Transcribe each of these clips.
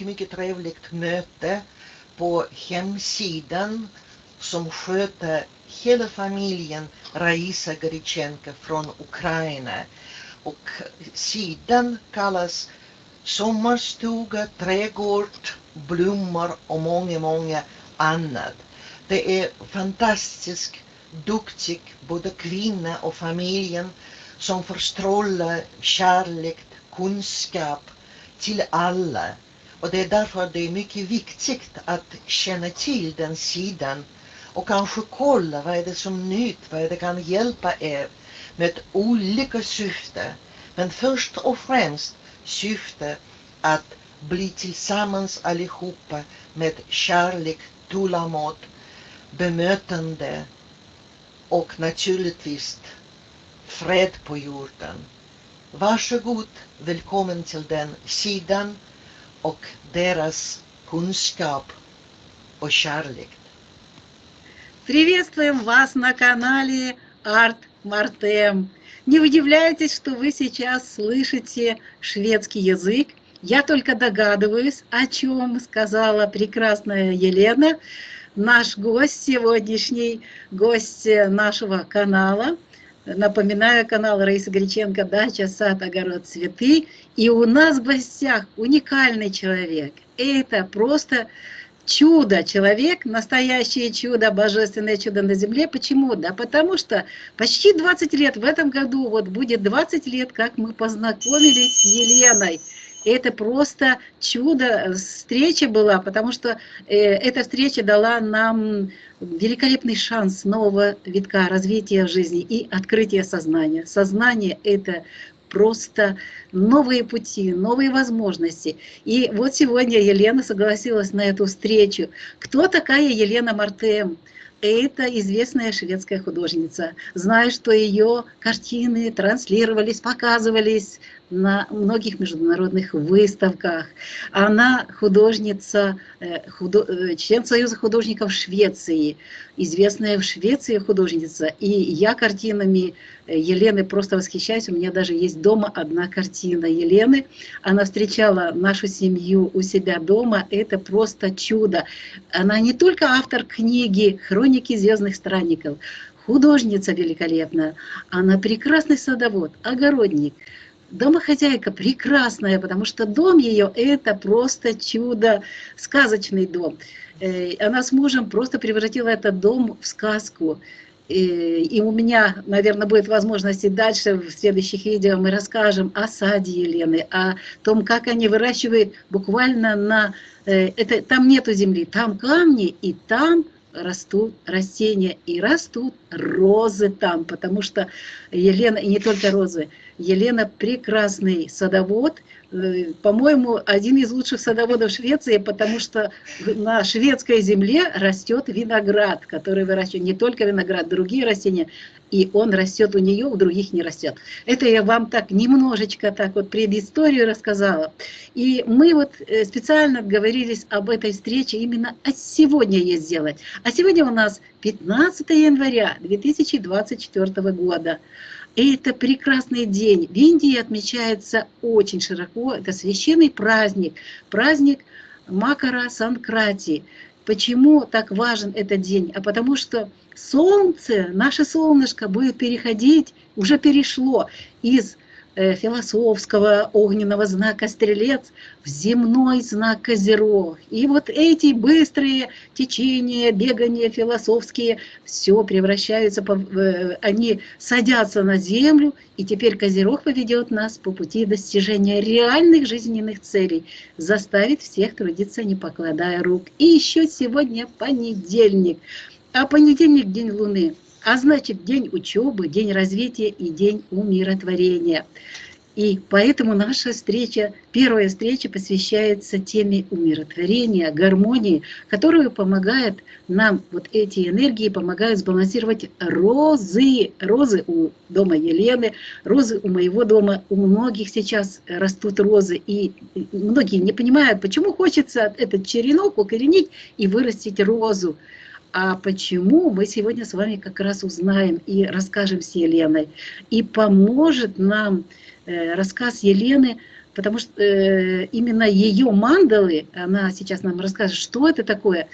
mycket trevligt möte på hemsidan som sköter hela familjen Raisa Grichenko från Ukraina. Och sidan kallas Sommarstuga, trädgård, blommor och många annat. Det är fantastiskt duktig både kvinna och familjen som förstrålar kärlek, kunskap till alla. Och det är därför det är mycket viktigt att känna till den sidan och kanske kolla vad är det som nytt, vad är det kan hjälpa er med olika syfte. Men först och främst syfte att bli tillsammans allihopa med kärlek, tålamod, bemötande och naturligtvis fred på jorden. Varsågod, välkommen till den sidan och deras kunskap och kärlek. Приветствуем вас на канале Арт Мартем. Не удивляйтесь, что вы сейчас слышите шведский язык. Я только догадываюсь, о чем сказала прекрасная Елена, наш гость сегодняшний, гость нашего канала. Напоминаю, канал Раисы Грichenко «Дача, сад, огород, цветы». И у нас в гостях уникальный человек. Это просто чудо, человек, настоящее чудо, божественное чудо на земле. Почему? Да потому что почти 20 лет, в этом году вот будет 20 лет, как мы познакомились с Еленой. Это просто чудо, встреча была, потому что эта встреча дала нам великолепный шанс нового витка развития жизни и открытия сознания. Сознание – это просто новые пути, новые возможности. И вот сегодня Елена согласилась на эту встречу. Кто такая Елена Мартем? Это известная шведская художница. Знаю, что ее картины транслировались, показывались на многих международных выставках. Она художница, член Союза художников Швеции, известная в Швеции художница. И я картинами Елены просто восхищаюсь. У меня даже есть дома одна картина Елены. Она встречала нашу семью у себя дома. Это просто чудо. Она не только автор книги «Хроники звездных странников», художница великолепная. Она прекрасный садовод, огородник. Домохозяйка прекрасная, потому что дом ее – это просто чудо, сказочный дом. Она с мужем просто превратила этот дом в сказку. И у меня, наверное, будет возможность и дальше в следующих видео мы расскажем о саде Елены, о том, как они выращивают буквально на… там нету земли, там камни, и там растут растения, и растут розы там, потому что Елена, и не только розы, Елена прекрасный садовод, по-моему, один из лучших садоводов Швеции, потому что на шведской земле растет виноград, который выращивает не только виноград, другие растения, и он растет у нее, у других не растет. Это я вам так немножечко так вот предысторию рассказала. И мы вот специально договорились об этой встрече именно сегодня ей сделать. А сегодня у нас 15 января 2024 года. И это прекрасный день. В Индии отмечается очень широко. Это священный праздник. Праздник Макара Санкрати. Почему так важен этот день? А потому что солнце, наше солнышко будет переходить, уже перешло из философского огненного знака Стрелец в земной знак Козерог. И вот эти быстрые течения, бегания философские, все превращаются, они садятся на землю, и теперь Козерог поведет нас по пути достижения реальных жизненных целей, заставит всех трудиться, не покладая рук. И еще сегодня понедельник, а понедельник день Луны. А значит, день учебы, день развития и день умиротворения. И поэтому наша встреча, первая встреча посвящается теме умиротворения, гармонии, которую помогает нам, вот эти энергии помогают сбалансировать розы. Розы у дома Елены, розы у моего дома, у многих сейчас растут розы. И многие не понимают, почему хочется этот черенок укоренить и вырастить розу. А почему, мы сегодня с вами как раз узнаем и расскажем с Еленой. И поможет нам рассказ Елены потому что именно ее мандалы, она сейчас нам расскажет, что это такое,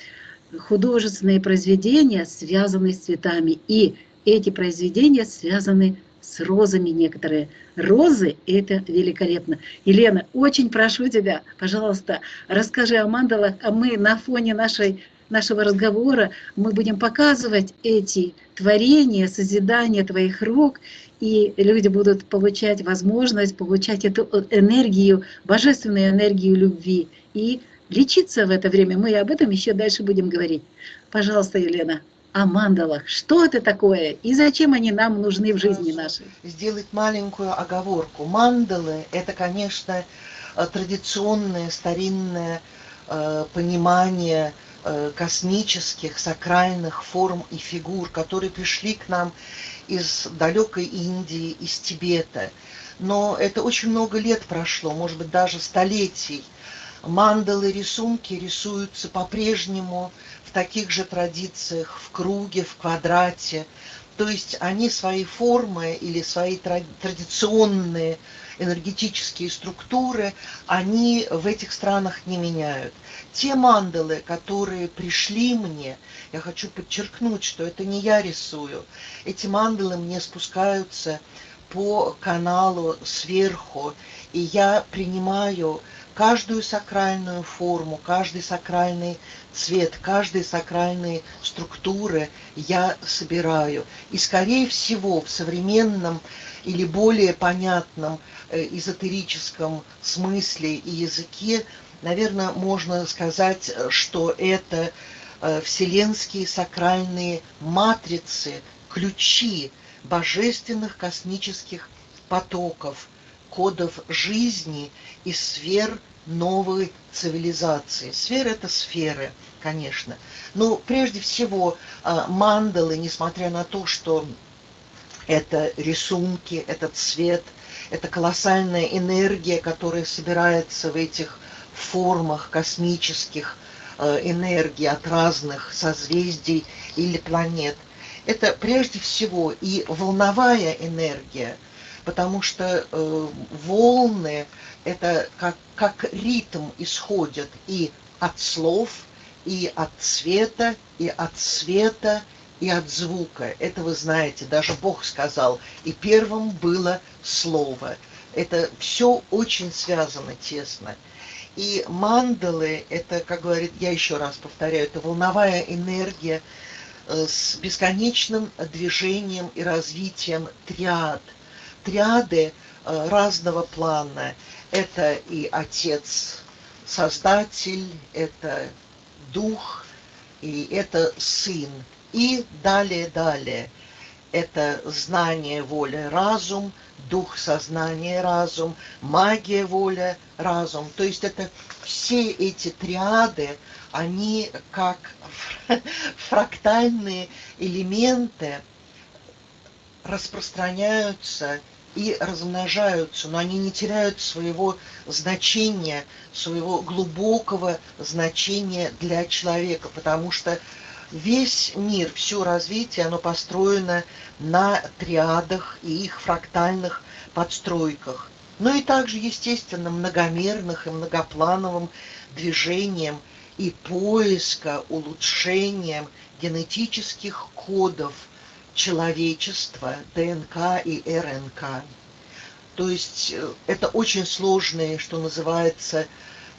художественные произведения, связанные с цветами. И эти произведения связаны с розами некоторые. Розы – это великолепно. Елена, очень прошу тебя, пожалуйста, расскажи о мандалах, а мы на фоне нашего разговора мы будем показывать эти творения, созидания твоих рук, и люди будут получать возможность получать эту энергию, божественную энергию любви и лечиться в это время. Мы об этом еще дальше будем говорить. Пожалуйста, Елена, о мандалах. Что это такое и зачем они нам нужны в жизни нашей? Сделать маленькую оговорку. Мандалы – это, конечно, традиционное старинное понимание космических, сакральных форм и фигур, которые пришли к нам из далекой Индии, из Тибета. Но это очень много лет прошло, может быть, даже столетий. Мандалы, рисунки рисуются по-прежнему в таких же традициях, в круге, в квадрате. То есть они свои формы или свои традиционные энергетические структуры, они в этих странах не меняют. Те мандалы, которые пришли мне, я хочу подчеркнуть, что это не я рисую. Эти мандалы мне спускаются по каналу сверху, и я принимаю каждую сакральную форму, каждый сакральный цвет, каждые сакральные структуры я собираю. И, скорее всего, в современном или более понятном эзотерическом смысле и языке, наверное, можно сказать, что это вселенские сакральные матрицы, ключи божественных космических потоков, кодов жизни и сфер новой цивилизации. Сферы – это сферы, конечно. Но прежде всего мандалы, несмотря на то, что это рисунки, это цвет, это колоссальная энергия, которая собирается в этих формах космических энергий от разных созвездий или планет. Это прежде всего и волновая энергия, потому что волны это как ритм исходят и от слов, и от цвета, и от света, и от звука. Это вы знаете, даже Бог сказал, и первым было слово. Это все очень связано тесно. И мандалы, это, как говорит, я еще раз повторяю, это волновая энергия с бесконечным движением и развитием триад. Триады разного плана. Это и Отец Создатель, это Дух, и это Сын. И далее. Это знание, воля, разум, дух, сознание, разум, магия, воля, разум. То есть это все эти триады, они как фрактальные элементы распространяются и размножаются, но они не теряют своего значения, своего глубокого значения для человека, потому что весь мир, все развитие, оно построено на триадах и их фрактальных подстройках. Ну и также, естественно, многомерных и многоплановым движением и поиска, улучшением генетических кодов человечества, ДНК и РНК. То есть это очень сложные, что называется,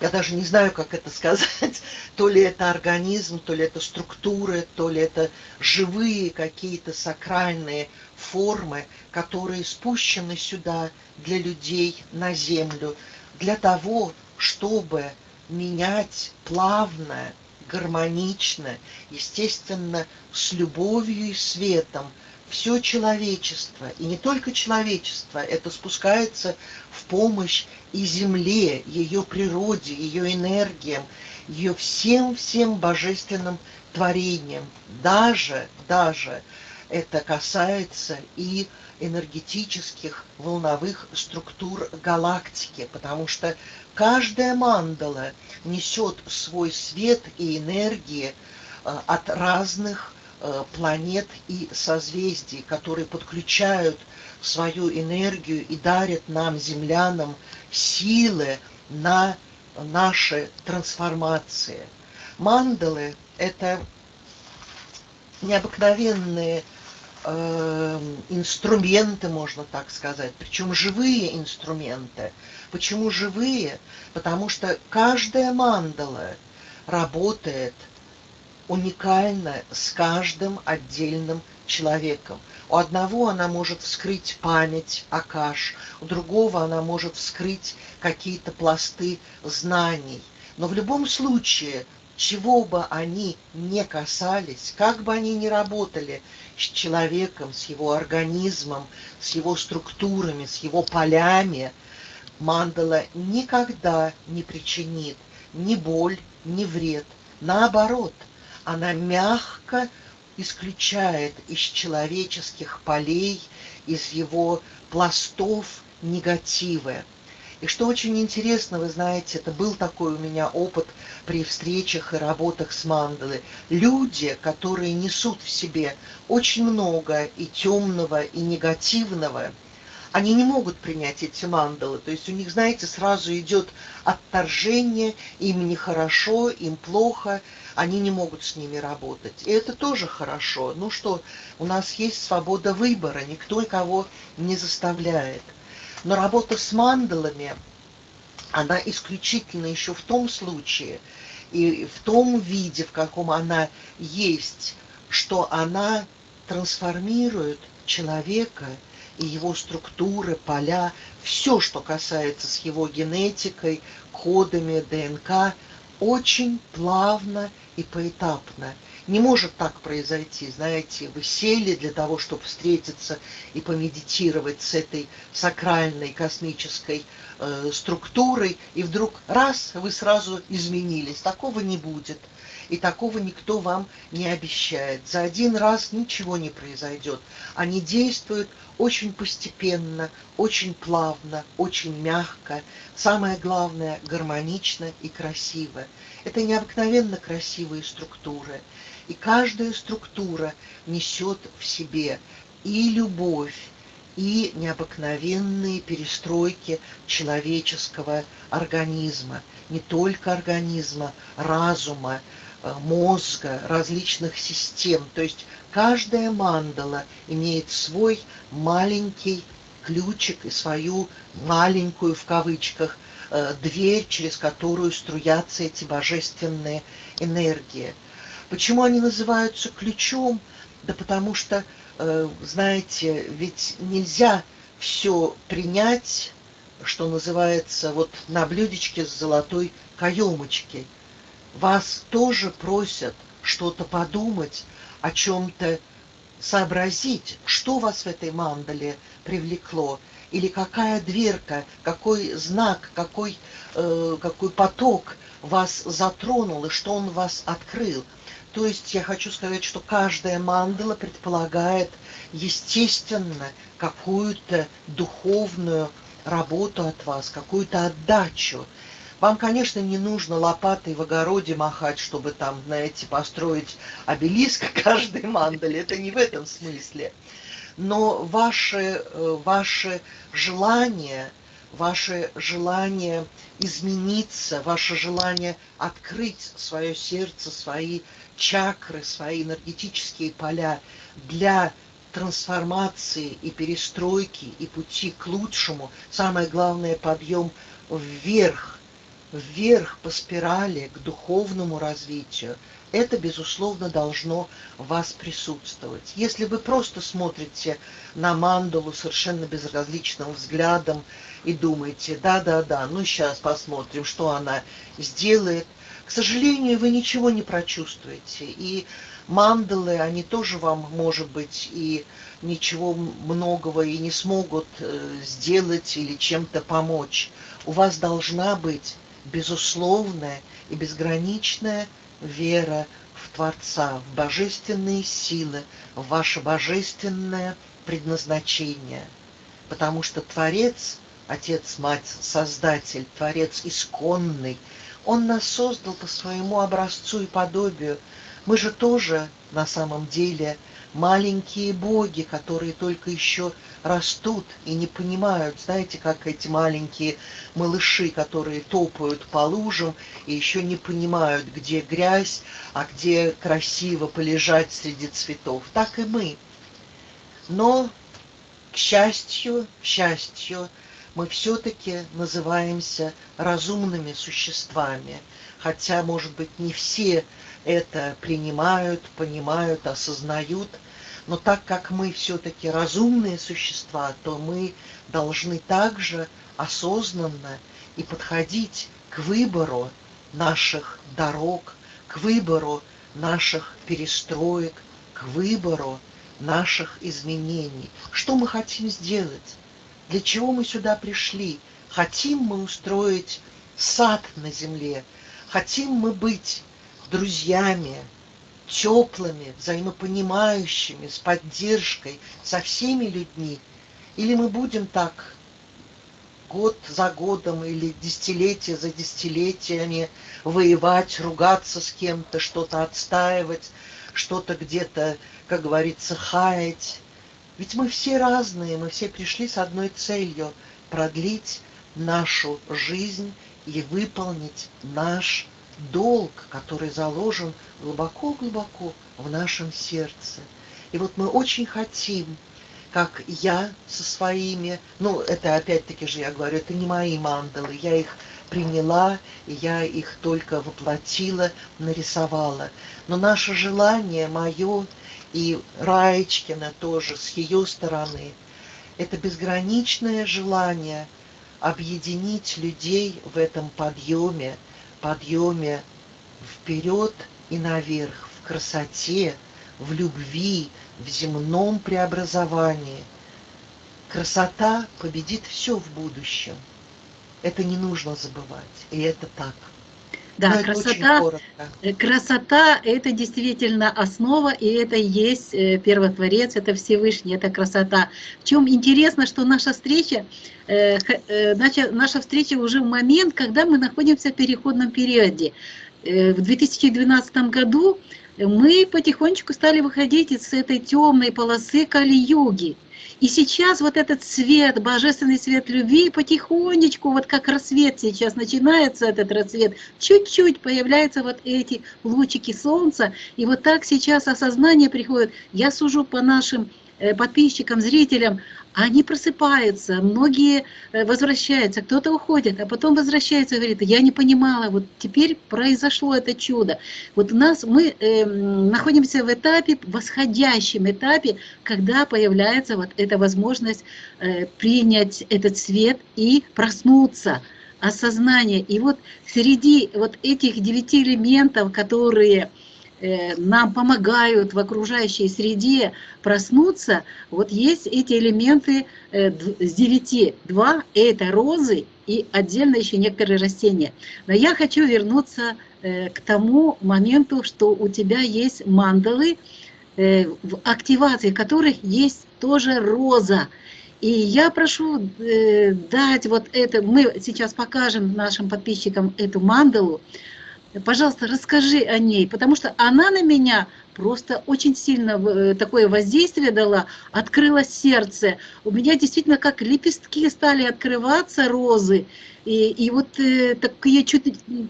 я даже не знаю, как это сказать, то ли это организм, то ли это структуры, то ли это живые какие-то сакральные формы, которые спущены сюда для людей на землю, для того, чтобы менять плавно, гармонично, естественно, с любовью и светом все человечество, и не только человечество, это спускается в помощь и земле, ее природе, ее энергиям, ее всем божественным творениям. Даже это касается и энергетических волновых структур галактики, потому что каждая мандала несет свой свет и энергии от разных планет и созвездий, которые подключают свою энергию и дарит нам, землянам, силы на наши трансформации. Мандалы – это необыкновенные инструменты, можно так сказать, причем живые инструменты. Почему живые? Потому что каждая мандала работает уникально с каждым отдельным человеком. У одного она может вскрыть память Акаш, у другого она может вскрыть какие-то пласты знаний. Но в любом случае, чего бы они ни касались, как бы они ни работали с человеком, с его организмом, с его структурами, с его полями, мандала никогда не причинит ни боль, ни вред. Наоборот, она мягко исключает из человеческих полей, из его пластов негативы. И что очень интересно, вы знаете, это был такой у меня опыт при встречах и работах с мандалой. Люди, которые несут в себе очень много и темного, и негативного, они не могут принять эти мандалы. То есть у них, знаете, сразу идет отторжение, им нехорошо, им плохо, они не могут с ними работать. И это тоже хорошо. Ну что, у нас есть свобода выбора, никто никого не заставляет. Но работа с мандалами, она исключительно еще в том случае и в том виде, в каком она есть, что она трансформирует человека и его структуры, поля, все, что касается с его генетикой, кодами, ДНК, очень плавно и поэтапно. Не может так произойти, знаете, вы сели для того, чтобы встретиться и помедитировать с этой сакральной космической структурой, и вдруг раз, вы сразу изменились. Такого не будет. И такого никто вам не обещает. За один раз ничего не произойдет. Они действуют очень постепенно, очень плавно, очень мягко. Самое главное, гармонично и красиво. Это необыкновенно красивые структуры. И каждая структура несет в себе и любовь, и необыкновенные перестройки человеческого организма. Не только организма, разума, мозга, различных систем. То есть каждая мандала имеет свой маленький ключик и свою маленькую, в кавычках, дверь, через которую струятся эти божественные энергии. Почему они называются ключом? Да потому что, знаете, ведь нельзя все принять, что называется, вот на блюдечке с золотой каемочкой. Вас тоже просят что-то подумать, о чем-то сообразить, что вас в этой мандале привлекло, или какая дверка, какой знак, какой поток вас затронул, и что он вас открыл. То есть я хочу сказать, что каждая мандала предполагает, естественно, какую-то духовную работу от вас, какую-то отдачу. Вам, конечно, не нужно лопатой в огороде махать, чтобы там, знаете, построить обелиск каждой мандале. Это не в этом смысле. Но ваше желание измениться, ваше желание открыть свое сердце, свои чакры, свои энергетические поля для трансформации и перестройки и пути к лучшему, самое главное, подъем вверх, вверх по спирали к духовному развитию, это, безусловно, должно в вас присутствовать. Если вы просто смотрите на мандалу совершенно безразличным взглядом и думаете, да-да-да, ну сейчас посмотрим, что она сделает, к сожалению, вы ничего не прочувствуете. И мандалы, они тоже вам, может быть, и ничего многого и не смогут сделать или чем-то помочь. У вас должна быть безусловная и безграничная вера в Творца, в божественные силы, в ваше божественное предназначение. Потому что Творец, Отец, Мать, Создатель, Творец исконный, Он нас создал по своему образцу и подобию. Мы же тоже на самом деле маленькие боги, которые только еще растут и не понимают, знаете, как эти маленькие малыши, которые топают по лужам и еще не понимают, где грязь, а где красиво полежать среди цветов. Так и мы. Но, к счастью, мы все-таки называемся разумными существами, хотя, может быть, не все это принимают, понимают, осознают, но так как мы все-таки разумные существа, то мы должны также осознанно и подходить к выбору наших дорог, к выбору наших перестроек, к выбору наших изменений. Что мы хотим сделать? Для чего мы сюда пришли? Хотим мы устроить сад на земле? Хотим мы быть друзьями, теплыми, взаимопонимающими, с поддержкой, со всеми людьми? Или мы будем так год за годом или десятилетие за десятилетиями воевать, ругаться с кем-то, что-то отстаивать, что-то где-то, как говорится, хаять? Ведь мы все разные, мы все пришли с одной целью – продлить нашу жизнь и выполнить наш долг, который заложен глубоко-глубоко в нашем сердце. И вот мы очень хотим, как я со своими, ну это опять-таки же я говорю, это не мои мандалы, я их приняла, и я их только воплотила, нарисовала. Но наше желание, мое и Раечкина тоже с ее стороны, это безграничное желание объединить людей в этом подъеме, подъеме вперед и наверх, в красоте, в любви, в земном преобразовании. Красота победит все в будущем. Это не нужно забывать, и это так. Да, Но это очень коротко. Красота – это действительно основа, и это и есть Первотворец, это Всевышний, это красота. В чем интересно, что наша встреча уже в момент, когда мы находимся в переходном периоде. В 2012 году мы потихонечку стали выходить из этой темной полосы Кали-юги. И сейчас вот этот свет, божественный свет любви, потихонечку, вот как рассвет сейчас начинается, этот рассвет, чуть-чуть появляются вот эти лучики солнца. И вот так сейчас осознание приходит. Я сужу по нашим подписчикам, зрителям, они просыпаются, многие возвращаются, кто-то уходит, а потом возвращается и говорит: я не понимала, вот теперь произошло это чудо. Вот у нас мы находимся в этапе, восходящем этапе, когда появляется вот эта возможность принять этот свет и проснуться, осознание. И вот среди вот этих 9 элементов, которые нам помогают в окружающей среде проснуться, вот есть эти элементы с 9. 2 – это розы и отдельно еще некоторые растения. Но я хочу вернуться к тому моменту, что у тебя есть мандалы, в активации которых есть тоже роза. И я прошу дать вот это, мы сейчас покажем нашим подписчикам эту мандалу. Пожалуйста, расскажи о ней, потому что она на меня просто очень сильно такое воздействие дала, открыла сердце. У меня действительно как лепестки стали открываться, розы. И вот такие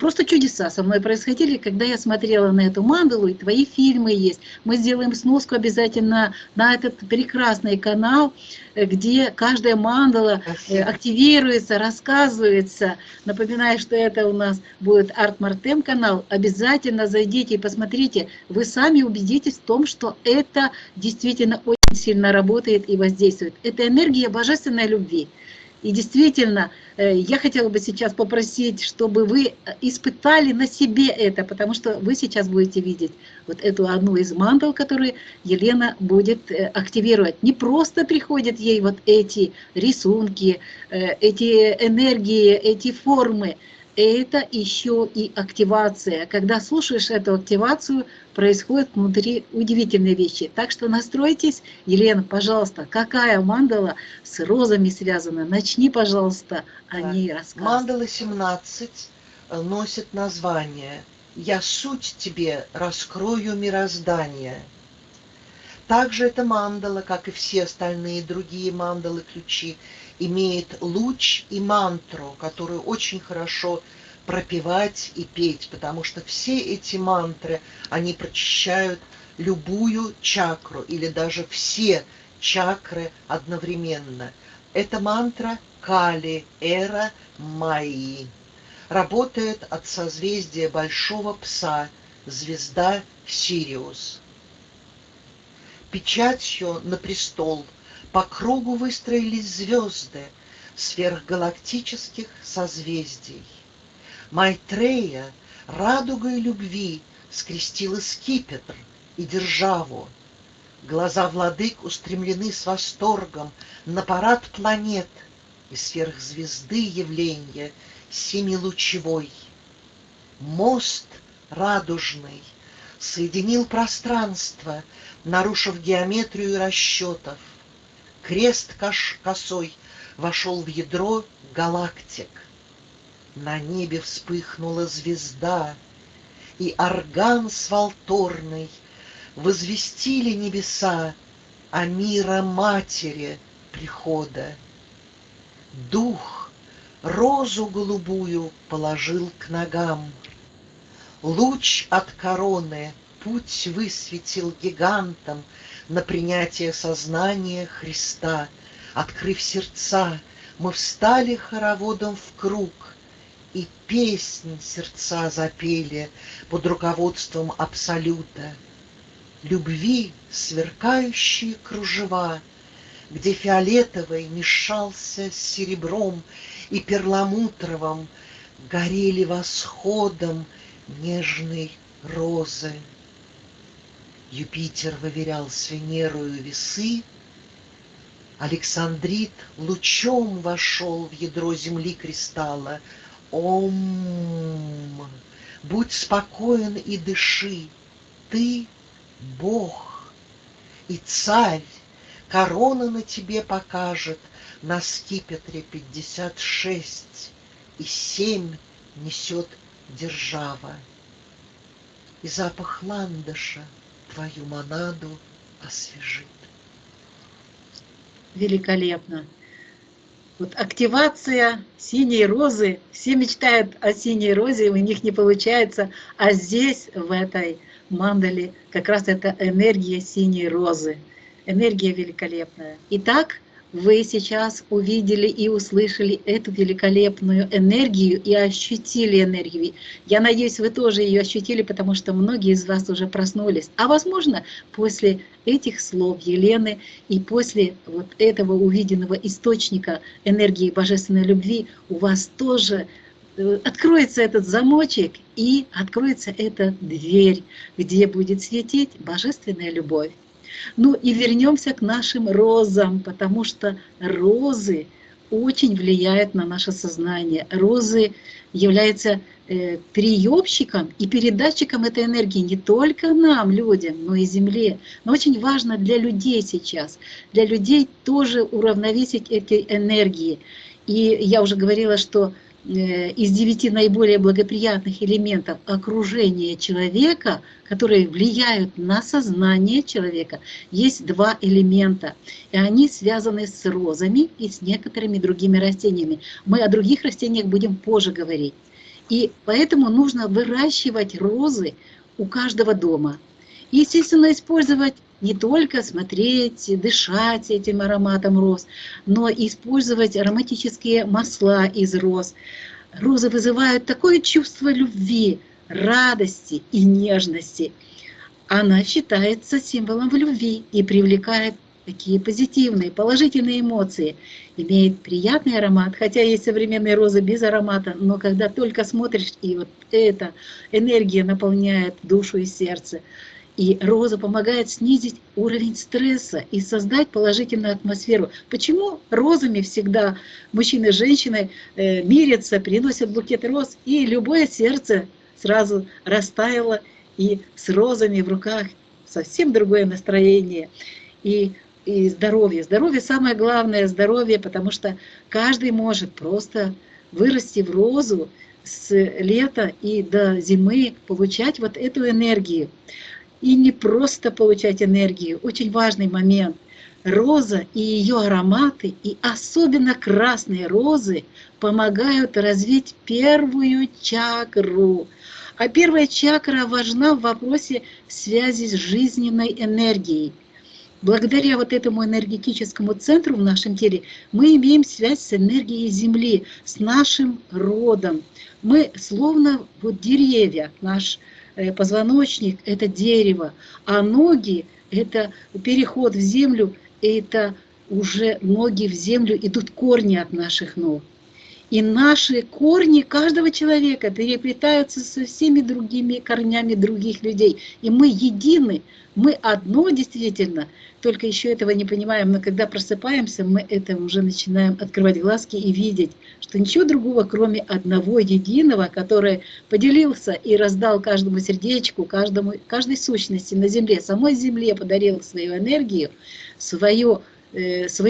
просто чудеса со мной происходили, когда я смотрела на эту мандалу, и твои фильмы есть. Мы сделаем сноску обязательно на этот прекрасный канал, где каждая мандала активируется, рассказывается. Напоминаю, что это у нас будет Арт Мартем канал. Обязательно зайдите и посмотрите. Вы сами убедитесь в том, что это действительно очень сильно работает и воздействует. Это энергия божественной любви. И действительно, я хотела бы сейчас попросить, чтобы вы испытали на себе это, потому что вы сейчас будете видеть вот эту одну из мандал, которую Елена будет активировать. Не просто приходят ей вот эти рисунки, эти энергии, эти формы. Это еще и активация. Когда слушаешь эту активацию, происходят внутри удивительные вещи. Так что настройтесь. Елена, пожалуйста, какая мандала с розами связана? Начни, пожалуйста, о ней рассказывать. Мандала 17 носит название я суть тебе раскрою мироздание. Также эта мандала, как и все остальные другие мандалы-ключи, имеет луч и мантру, которую очень хорошо пропевать и петь, потому что все эти мантры, они прочищают любую чакру или даже все чакры одновременно. Это мантра Кали, Эра, Майи. Работает от созвездия Большого Пса, звезда Сириус. Печатью на престол по кругу выстроились звезды сверхгалактических созвездий. Майтрея радугой любви скрестила скипетр и державу. Глаза владык устремлены с восторгом на парад планет и сверхзвезды явления семилучевой. Мост радужный соединил пространство, нарушив геометрию расчетов. Крест косой вошел в ядро галактик. На небе вспыхнула звезда, и орган свалторный возвестили небеса о мира матери прихода. Дух розу голубую положил к ногам. Луч от короны путь высветил гигантам на принятие сознания Христа. Открыв сердца, мы встали хороводом в круг, и песнь сердца запели под руководством Абсолюта. Любви сверкающие кружева, где фиолетовый мешался с серебром и перламутровым, горели восходом нежной розы. Юпитер выверял с Венерою весы, Александрит лучом вошел в ядро земли кристалла. Ом! Будь спокоен и дыши, ты Бог и царь, корона на тебе покажет на скипетре 56, и 7 несет держава. И запах ландыша твою монаду освежит. Великолепно. Вот активация синей розы. Все мечтают о синей розе, у них не получается. А здесь, в этой мандале, как раз это энергия синей розы. Энергия великолепная. Итак, вы сейчас увидели и услышали эту великолепную энергию и ощутили энергию. Я надеюсь, вы тоже ее ощутили, потому что многие из вас уже проснулись. А возможно, после этих слов Елены и после вот этого увиденного источника энергии божественной любви у вас тоже откроется этот замочек и откроется эта дверь, где будет светить божественная любовь. Ну и вернемся к нашим розам, потому что розы очень влияют на наше сознание. Розы являются приемщиком и передатчиком этой энергии не только нам, людям, но и Земле. Но очень важно для людей сейчас, для людей тоже уравновесить эти энергии. И я уже говорила, что из 9 наиболее благоприятных элементов окружения человека, которые влияют на сознание человека, есть 2 элемента. И они связаны с розами и с некоторыми другими растениями. Мы о других растениях будем позже говорить. И поэтому нужно выращивать розы у каждого дома. И, естественно, использовать не только смотреть, дышать этим ароматом роз, но и использовать ароматические масла из роз. Розы вызывают такое чувство любви, радости и нежности. Она считается символом любви и привлекает такие позитивные, положительные эмоции. Имеет приятный аромат, хотя есть современные розы без аромата, но когда только смотришь, и вот эта энергия наполняет душу и сердце. И роза помогает снизить уровень стресса и создать положительную атмосферу. Почему розами всегда мужчины и женщины мирятся, приносят букет роз, и любое сердце сразу растаяло, и с розами в руках совсем другое настроение. И здоровье. Здоровье самое главное, здоровье, потому что каждый может просто вырасти в розу, с лета и до зимы получать вот эту энергию. И не просто получать энергию, очень важный момент. Роза и ее ароматы, и особенно красные розы, помогают развить первую чакру. А первая чакра важна в вопросе связи с жизненной энергией. Благодаря вот этому энергетическому центру в нашем теле мы имеем связь с энергией Земли, с нашим родом. Мы словно вот деревья, наш позвоночник – это дерево, а ноги – это переход в землю, это уже ноги в землю, идут корни от наших ног. И наши корни каждого человека переплетаются со всеми другими корнями других людей. И мы едины, мы одно действительно, только еще этого не понимаем. Но когда просыпаемся, мы это уже начинаем открывать глазки и видеть, что ничего другого, кроме одного единого, который поделился и раздал каждому сердечку, каждой сущности на земле, самой земле подарил свою энергию, свою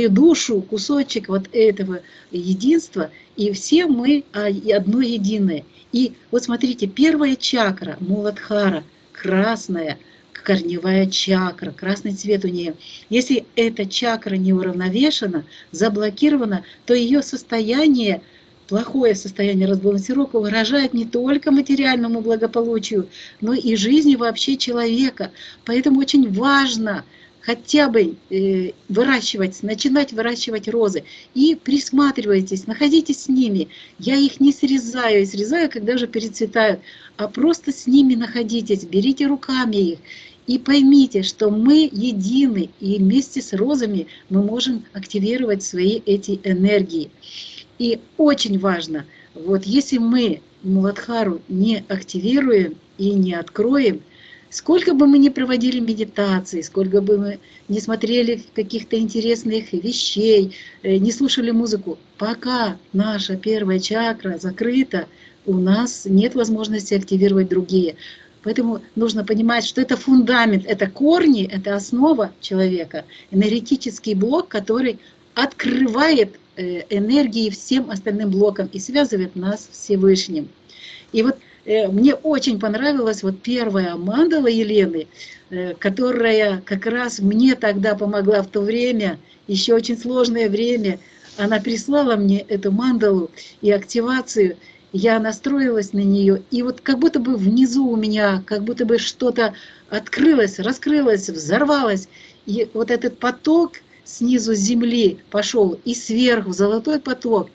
душу, кусочек вот этого единства, и все мы одно единое. И вот смотрите, первая чакра, Муладхара, красная, корневая чакра, красный цвет у нее. Если эта чакра не уравновешена, заблокирована, то ее состояние, плохое состояние разбалансировка выражает не только материальному благополучию, но и жизни вообще человека. Поэтому очень важно хотя бы начинать выращивать розы. И присматривайтесь, находитесь с ними. Я их не срезаю, когда уже перецветают, а просто с ними находитесь, берите руками их. И поймите, что мы едины, и вместе с розами мы можем активировать свои эти энергии. И очень важно, вот если мы Муладхару не активируем и не откроем, сколько бы мы ни проводили медитации, сколько бы мы не смотрели каких-то интересных вещей, не слушали музыку, пока наша первая чакра закрыта, у нас нет возможности активировать другие. Поэтому нужно понимать, что это фундамент, это корни, это основа человека, энергетический блок, который открывает энергии всем остальным блокам и связывает нас с Всевышним. И вот мне очень понравилась вот первая мандала Елены, которая как раз мне тогда помогла в то время, еще очень сложное время. Она прислала мне эту мандалу и активацию, я настроилась на нее, и вот как будто бы внизу у меня, как будто бы что-то открылось, раскрылось, взорвалось. И вот этот поток снизу земли пошел и сверху, золотой поток.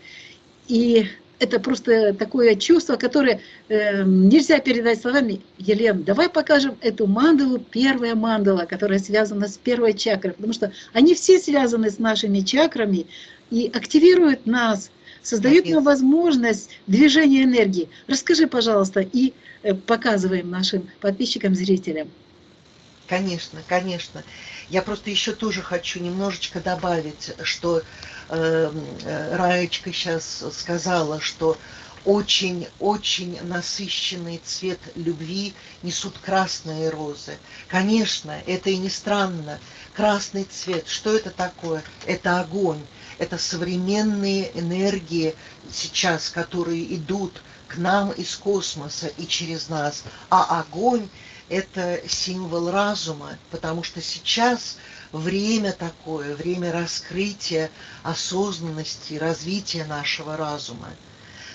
И это просто такое чувство, которое нельзя передать словами. Елена, давай покажем эту мандалу, первая мандала, которая связана с первой чакрой, потому что они все связаны с нашими чакрами и активируют нас, создают нам возможность движения энергии. Расскажи, пожалуйста, и показываем нашим подписчикам, зрителям. Конечно, конечно. Я просто еще тоже хочу немножечко добавить, что Раечка сейчас сказала, что очень-очень насыщенный цвет любви несут красные розы. Конечно, это и не странно. Красный цвет, что это такое? Это огонь. Это современные энергии сейчас, которые идут к нам из космоса и через нас. А огонь – это символ разума, потому что сейчас время такое, время раскрытия осознанности, развития нашего разума.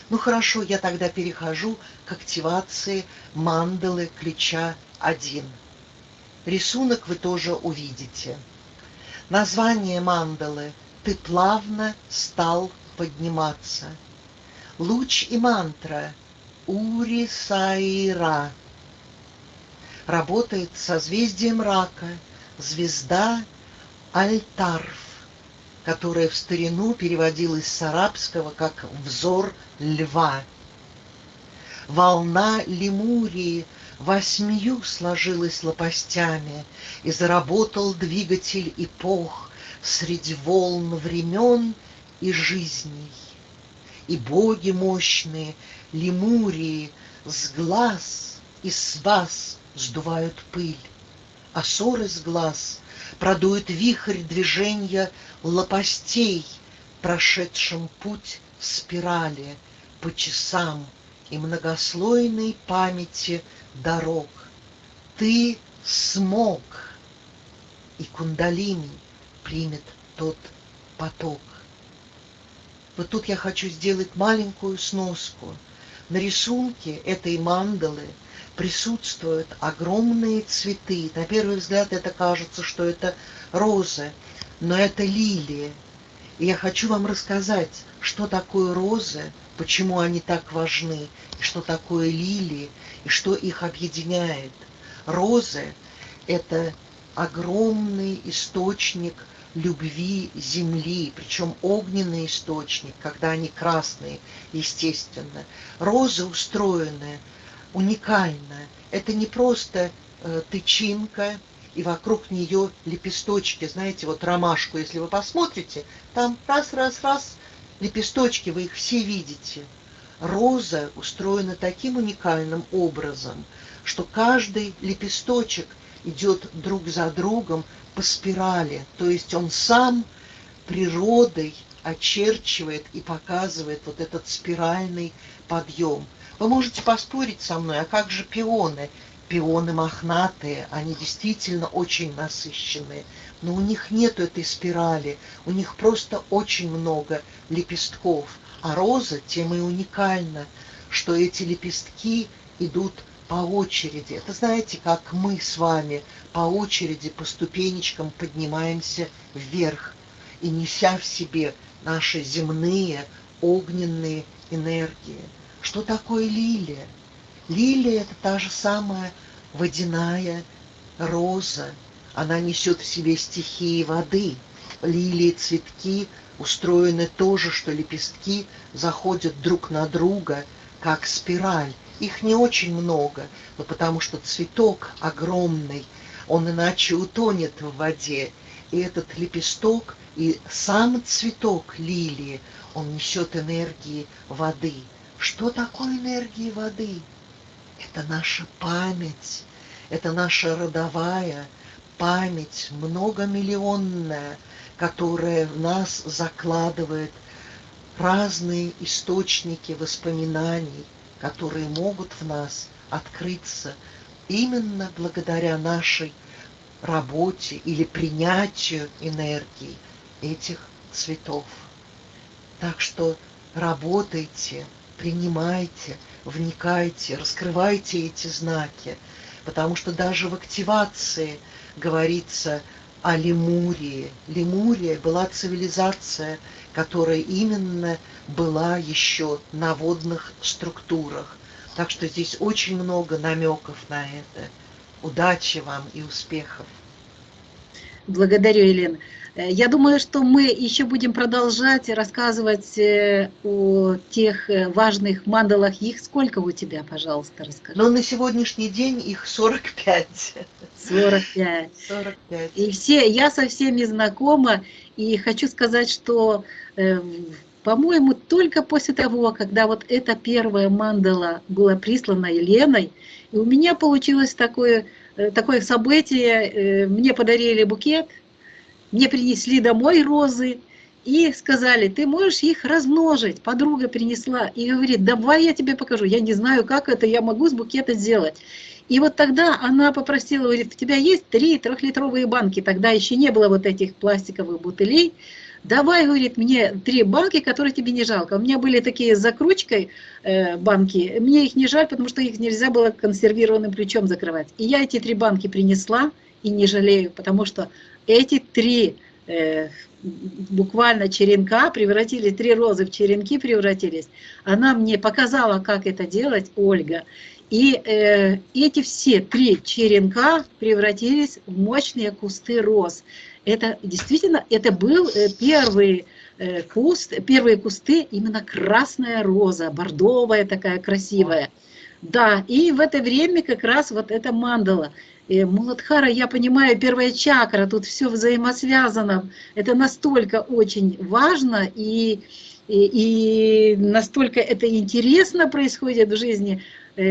Ну хорошо, я тогда перехожу к активации мандалы ключа 1. Рисунок вы тоже увидите. Название мандалы «Ты плавно стал подниматься». Луч и мантра «Ури Сайра». Работает с созвездием рака, звезда Альтарф, которая в старину переводилась с арабского как «взор льва». Волна Лемурии 8 сложилась лопастями, и заработал двигатель эпох среди волн времен и жизней. И боги мощные Лемурии с глаз и с вас сдувают пыль, а ссор из глаз продует вихрь движения лопастей, прошедшим путь в спирали по часам и многослойной памяти дорог. Ты смог, и кундалини примет тот поток. Вот тут я хочу сделать маленькую сноску. На рисунке этой мандалы присутствуют огромные цветы. На первый взгляд это кажется, что это розы, но это лилии. И я хочу вам рассказать, что такое розы, почему они так важны, и что такое лилии, и что их объединяет. Розы – это огромный источник любви земли, причем огненный источник, когда они красные, естественно. Розы устроены уникально. Это не просто тычинка, и вокруг нее лепесточки. Знаете, вот ромашку, если вы посмотрите, там раз, лепесточки, вы их все видите. Роза устроена таким уникальным образом, что каждый лепесточек идет друг за другом по спирали, то есть он сам природой очерчивает и показывает вот этот спиральный подъем. Вы можете поспорить со мной, а как же пионы? Пионы мохнатые, они действительно очень насыщенные, но у них нет этой спирали, у них просто очень много лепестков. А роза тем и уникальна, что эти лепестки идут по очереди. Это знаете, как мы с вами по очереди, по ступенечкам поднимаемся вверх и неся в себе наши земные огненные энергии. Что такое лилия? Лилия – это та же самая водяная роза. Она несет в себе стихии воды. Лилии, цветки устроены тоже, что лепестки заходят друг на друга, как спираль. Их не очень много, но потому что цветок огромный, он иначе утонет в воде. И этот лепесток, и сам цветок лилии, он несет энергии воды. Что такое энергия воды? Это наша память, это наша родовая память, многомиллионная, которая в нас закладывает разные источники воспоминаний, которые могут в нас открыться именно благодаря нашей работе или принятию энергии этих цветов. Так что работайте, принимайте, вникайте, раскрывайте эти знаки, потому что даже в активации говорится о Лемурии. Лемурия была цивилизация, которая именно была еще на водных структурах. Так что здесь очень много намеков на это. Удачи вам и успехов! Благодарю, Елена. Я думаю, что мы еще будем продолжать рассказывать о тех важных мандалах. Их сколько у тебя, пожалуйста, расскажи. Но на сегодняшний день их 45. 45. 45. И я со всеми знакома, и хочу сказать, что, по-моему, только после того, когда вот эта первая мандала была прислана Еленой, и у меня получилось такое событие, мне подарили букет, мне принесли домой розы и сказали, ты можешь их размножить. Подруга принесла и говорит, давай я тебе покажу. Я не знаю, как это, я могу с букета сделать. И вот тогда она попросила, говорит, у тебя есть 3 трехлитровые банки, тогда еще не было вот этих пластиковых бутылей. Давай, говорит, мне 3 банки, которые тебе не жалко. У меня были такие с закручкой банки, мне их не жаль, потому что их нельзя было консервированным ключом закрывать. И я эти 3 банки принесла и не жалею, потому что эти 3 буквально черенка превратились, 3 розы в черенки превратились. Она мне показала, как это делать, Ольга. И эти все 3 черенка превратились в мощные кусты роз. Это действительно, это был первый куст, первые кусты, именно красная роза, бордовая такая красивая. Да, и в это время как раз вот эта мандала. Муладхара, я понимаю, первая чакра, тут все взаимосвязано. Это настолько очень важно и настолько это интересно происходит в жизни.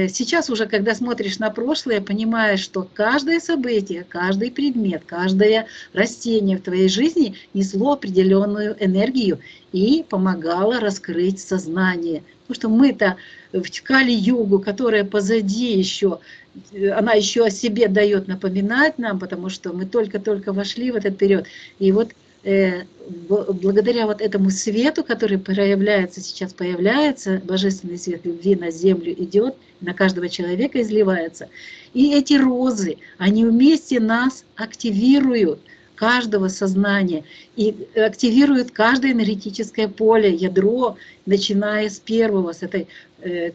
сейчас уже, когда смотришь на прошлое, понимаешь, что каждое событие, каждый предмет, каждое растение в твоей жизни несло определенную энергию и помогало раскрыть сознание. Потому что мы-то в Кали-югу, которая позади еще, она еще о себе дает напоминать нам, потому что мы только-только вошли в этот период. И вот благодаря вот этому свету, который проявляется сейчас, появляется, божественный свет любви на землю идет, на каждого человека изливается. И эти розы, они вместе нас активируют, каждого сознания, и активируют каждое энергетическое поле, ядро, начиная с первого, с этой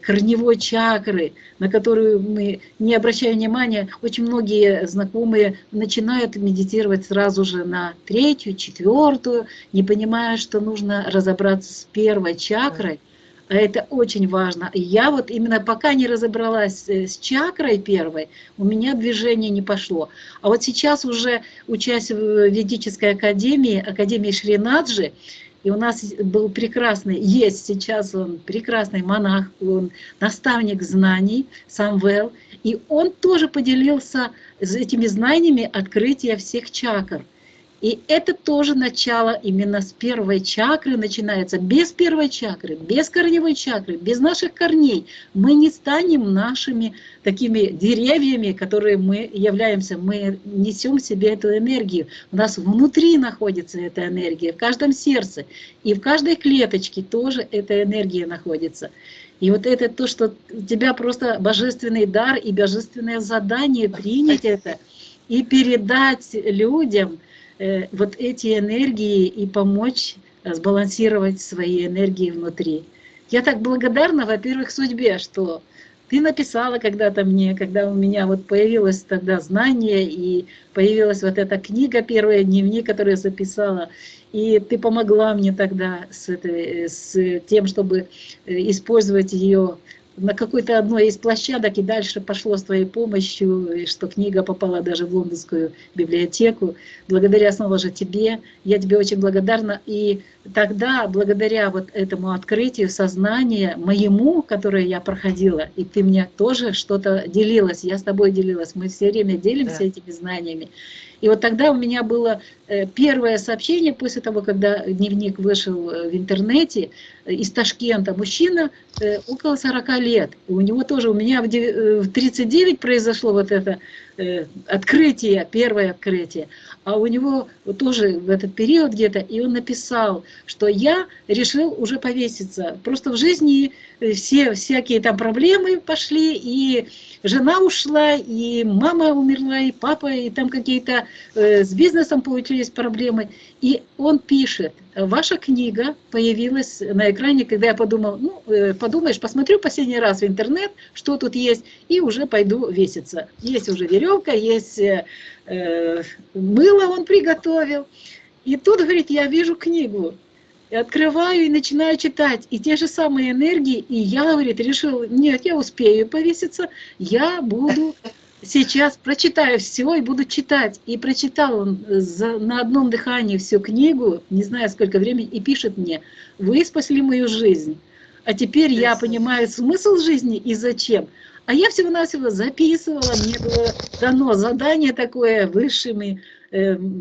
корневой чакры, на которую мы, не обращая внимания, очень многие знакомые начинают медитировать сразу же на третью, четвертую, не понимая, что нужно разобраться с первой чакрой. А это очень важно. Я вот именно пока не разобралась с чакрой первой, у меня движение не пошло. А вот сейчас уже, учась в ведической академии, академии Шри-Наджи, и у нас был прекрасный, есть сейчас он прекрасный монах, он наставник знаний, Самвел, и он тоже поделился этими знаниями открытия всех чакр. И это тоже начало именно с первой чакры начинается. Без первой чакры, без корневой чакры, без наших корней мы не станем нашими такими деревьями, которые мы являемся. Мы несем в себе эту энергию. У нас внутри находится эта энергия, в каждом сердце. И в каждой клеточке тоже эта энергия находится. И вот это то, что у тебя просто божественный дар и божественное задание принять это и передать людям вот эти энергии и помочь сбалансировать свои энергии внутри. Я так благодарна, во-первых, судьбе, что ты написала когда-то мне, когда у меня вот появилось тогда знание, и появилась вот эта книга, первая дневник, которую я записала, и ты помогла мне тогда с тем, чтобы использовать ее на какой-то одной из площадок, и дальше пошло с твоей помощью, что книга попала даже в лондонскую библиотеку. Благодаря снова же тебе, я тебе очень благодарна. И тогда, благодаря вот этому открытию сознания моему, которое я проходила, и ты мне тоже что-то делилась, я с тобой делилась, мы все время делимся этими знаниями. И вот тогда у меня было первое сообщение после того, когда дневник вышел в интернете из Ташкента. Мужчина около 40 лет. И у него тоже, у меня в 39 произошло вот это открытие, первое открытие. А у него тоже в этот период где-то, и он написал, что я решил уже повеситься. Просто в жизни все всякие там проблемы пошли, и жена ушла, и мама умерла, и папа, и там какие-то с бизнесом получились проблемы. И он пишет, ваша книга появилась на экране, когда я подумал, ну, подумаешь, посмотрю последний раз в интернет, что тут есть, и уже пойду веситься. Есть уже веревка, есть мыло он приготовил. И тут, говорит, я вижу книгу. И открываю и начинаю читать. И те же самые энергии. И я, говорит, решил, нет, я успею повеситься. Я буду сейчас прочитаю все и буду читать. И прочитал он на одном дыхании всю книгу, не знаю сколько времени, и пишет мне, вы спасли мою жизнь. А теперь я понимаю смысл жизни и зачем. А я всего-навсего записывала, мне было дано задание такое высшими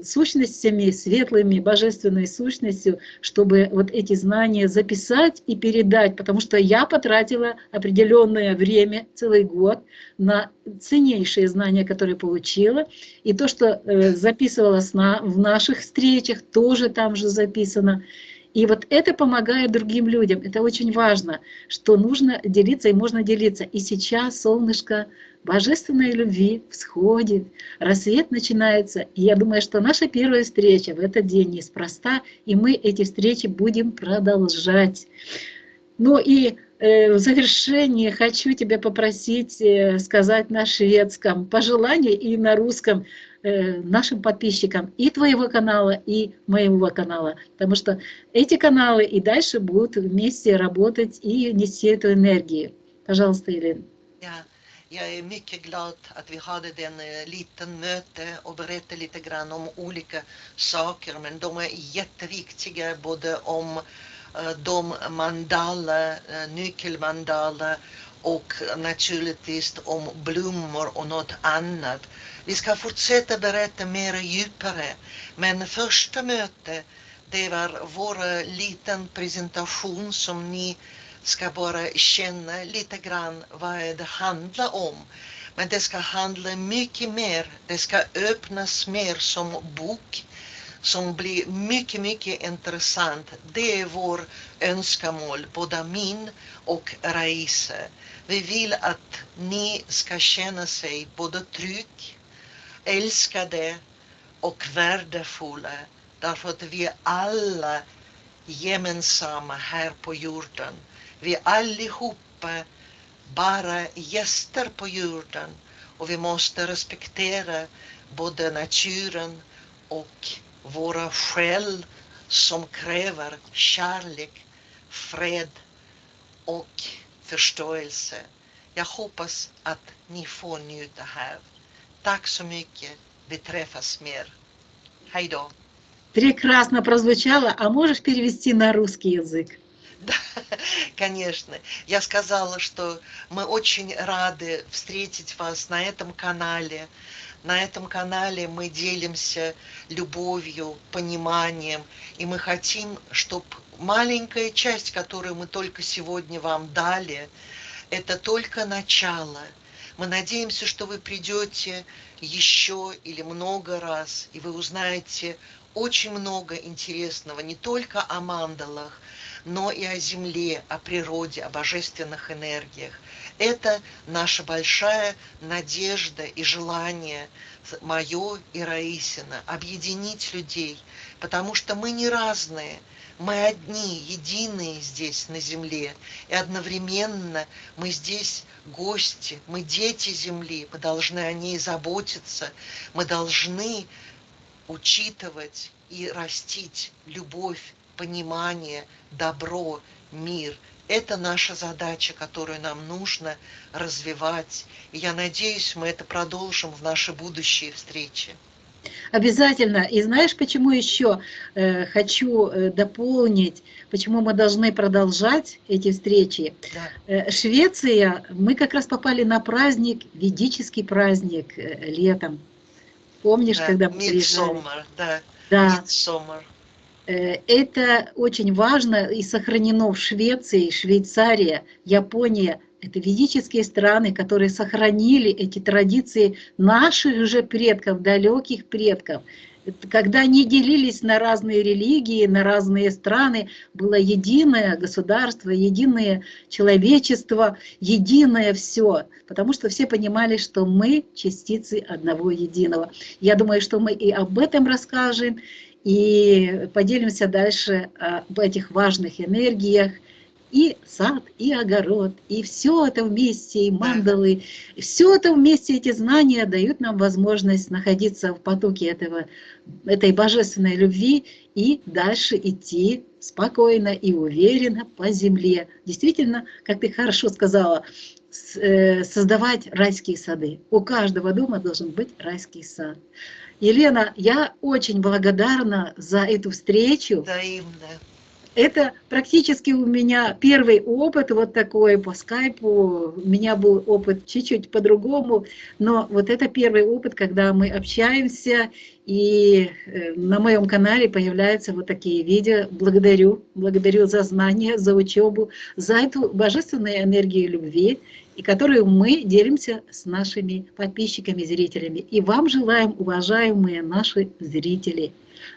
сущностями, светлыми, божественной сущностью, чтобы вот эти знания записать и передать, потому что я потратила определенное время, целый год, на ценнейшие знания, которые получила, и то, что записывала в наших встречах, тоже там же записано. И вот это помогает другим людям. Это очень важно, что нужно делиться и можно делиться. И сейчас солнышко божественной любви всходит, рассвет начинается. И я думаю, что наша первая встреча в этот день неспроста, и мы эти встречи будем продолжать. Ну и в завершение хочу тебя попросить сказать на шведском пожелание и на русском нашим подписчикам и твоего канала, и моего канала. Потому что эти каналы и дальше будут вместе работать и нести эту энергию. Пожалуйста, Елена. Jag är mycket glad att vi hade den liten möte och berättade lite grann om olika saker, men de är jätteviktiga, både om de mandala, nyckelmandala och naturligtvis om blommor och något annat. Vi ska fortsätta berätta mer djupare, men första mötet det var vår liten presentation som ni ska bara känna lite grann vad det handlar om. Men det ska handla mycket mer, det ska öppnas mer som bok som blir mycket, mycket intressant. Det är vår önskemål, både min och Raisa. Vi vill att ni ska känna sig både trygg, älskade och värdefulla. Därför att vi är alla gemensamma här på jorden. Vi är allihopa bara gäster på jorden och vi måste respektera både naturen och våra själ som kräver kärlek, fred och förståelse. Jag hoppas att ni får njuta här. Tack så mycket. Vi träffas mer. Hej då. Прекрасно прозвучало, а можешь перевести на русский язык? Да, конечно. Я сказала, что мы очень рады встретить вас на этом канале. На этом канале мы делимся любовью, пониманием, и мы хотим, чтобы маленькая часть, которую мы только сегодня вам дали, это только начало. Мы надеемся, что вы придете еще или много раз, и вы узнаете очень много интересного не только о мандалах, но и о Земле, о природе, о божественных энергиях. Это наша большая надежда и желание, мое и Раисина, объединить людей, потому что мы не разные, мы одни, единые здесь на Земле, и одновременно мы здесь гости, мы дети Земли, мы должны о ней заботиться, мы должны учитывать и растить любовь, понимание, добро, мир. Это наша задача, которую нам нужно развивать. И я надеюсь, мы это продолжим в наши будущие встречи. Обязательно. И знаешь, почему еще хочу дополнить, почему мы должны продолжать эти встречи? Да. Швеция, мы как раз попали на праздник, ведический праздник летом. Помнишь, Да, когда мы приезжали? Midsommar, да. Да. Midsommar. Это очень важно и сохранено в Швеции, Швейцария, Япония. Это ведические страны, которые сохранили эти традиции наших же предков, далеких предков. Когда они делились на разные религии, на разные страны, было единое государство, единое человечество, единое все. Потому что все понимали, что мы частицы одного единого. Я думаю, что мы и об этом расскажем, и поделимся дальше об этих важных энергиях. И сад, и огород, и все это вместе, и мандалы, все это вместе, эти знания дают нам возможность находиться в потоке этой божественной любви и дальше идти спокойно и уверенно по земле. Действительно, как ты хорошо сказала, создавать райские сады. У каждого дома должен быть райский сад. Елена, я очень благодарна за эту встречу. Взаимно. Это практически у меня первый опыт вот такой по скайпу. У меня был опыт чуть-чуть по-другому, но вот это первый опыт, когда мы общаемся, и на моем канале появляются вот такие видео. Благодарю за знания, за учебу, за эту божественную энергию любви, и которую мы делимся с нашими подписчиками, зрителями. И вам желаем, уважаемые наши зрители,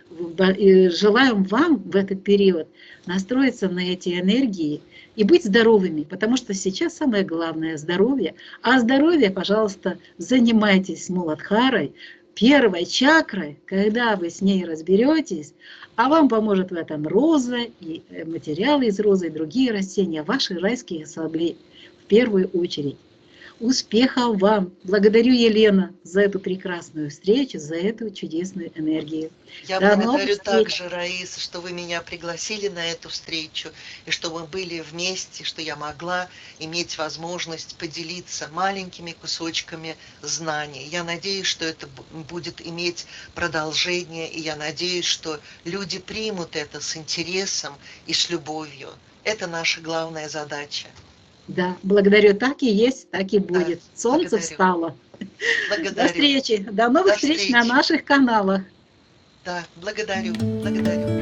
желаем вам в этот период настроиться на эти энергии и быть здоровыми, потому что сейчас самое главное – здоровье. А здоровье, пожалуйста, занимайтесь Муладхарой, первой чакрой, когда вы с ней разберетесь, а вам поможет в этом роза, и материалы из розы, и другие растения, ваши райские сады в первую очередь. Успехов вам! Благодарю, Елена, за эту прекрасную встречу, за эту чудесную энергию. Я благодарю также, Раиса, что вы меня пригласили на эту встречу, и что мы были вместе, что я могла иметь возможность поделиться маленькими кусочками знаний. Я надеюсь, что это будет иметь продолжение, и я надеюсь, что люди примут это с интересом и с любовью. Это наша главная задача. Да, благодарю, так и есть, так и Да, будет. Солнце благодарю. встало. До Благодарю. встречи, до новых До встреч на встречи. наших каналах. Да, благодарю, благодарю.